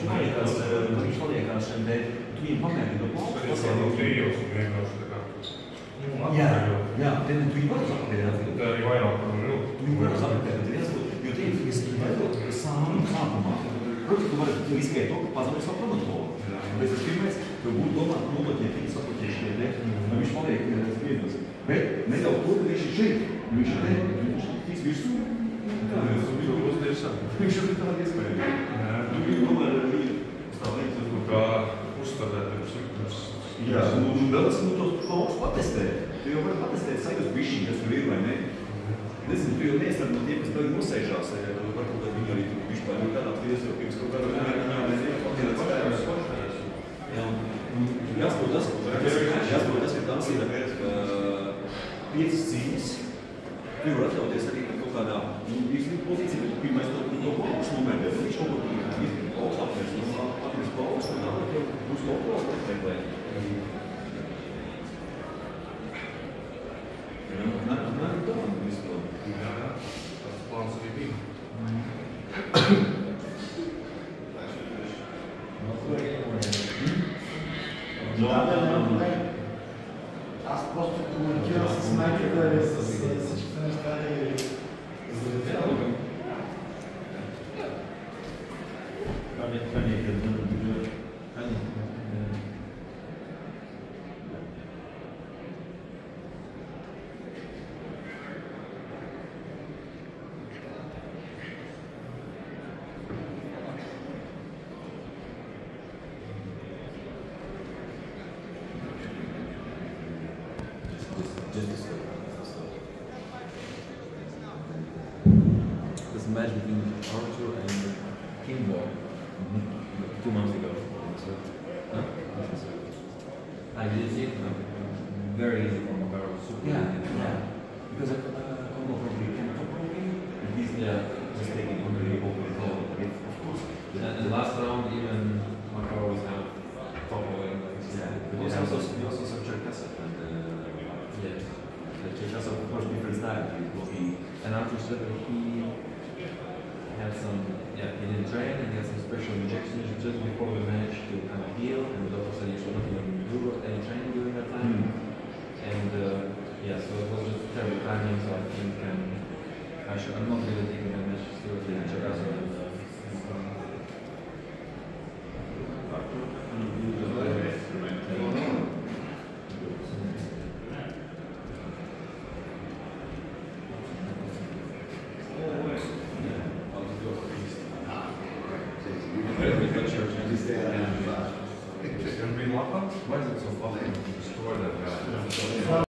viņš paliekās šiem dēļ, tu viņiem pamēģini to plauku. Tas var no trijos un vienkārši tā kā. Jā, tu viņu vari sapratēt. Tā arī vairāk par mani. Tu viņu vari sapratēt, jo tie ir veidot sākumā. Protams, tu vari riskēt to, ka pazaudēs savu promotolu. Bet tas pirmais, tu būtu domāt, nobloķēt viņu sapratēt šie dēļ, un viņš paliek spriedos. Bet ne jau to, ka viņš ir šeit, viņš ir te, viņš ir virsū. Viņš ir tāda iespēja. Tu viņu tomēr stāvēt. Kā uzstādēt sliktus. Jā, un vēl es tos plaukus patestēt. Tu jau vari patestēt sajūst bišķiņ, kas tur ir vai ne. Nezinu, tu jau neesat no tiem, kas tagad nosēžās. Varbūt viņi arī tur vispār jau kādā tiesa, jau pirms kaut kādā jāspēj tas, ka tās ir 5 cīņas. Tu var atļauties arī kaut kādā pozīcijā, bet pirmais to plaukus nomērdē. Viņš kaut ko ir plaukus apmērs plaukus, un tālāk jau būs to plaukus meklēt. Nē, tā visu to. Jā, tas plāns arī bija. As просто коммуникировал с Майкой, с стали This match between Arthur and Kimball 2 months ago. Huh? I did see it. Very easy for Macaron. Super easy. Yeah. Because Congo probably can top roping, and he's just taking on the open goal. Of course. And the last round, even Macaron was kind of top rolling. But he also some Cherkasov and yes. Cherkasov, of course, different style. And Arthur said that he had some, he didn't train and he had some special injections just before the match to kind of heal, and the doctor said he should not even do any training during that time. And so it was just terrible timing, so I think I'm not really taking that match seriously. Why is it so fun? Destroy that guy.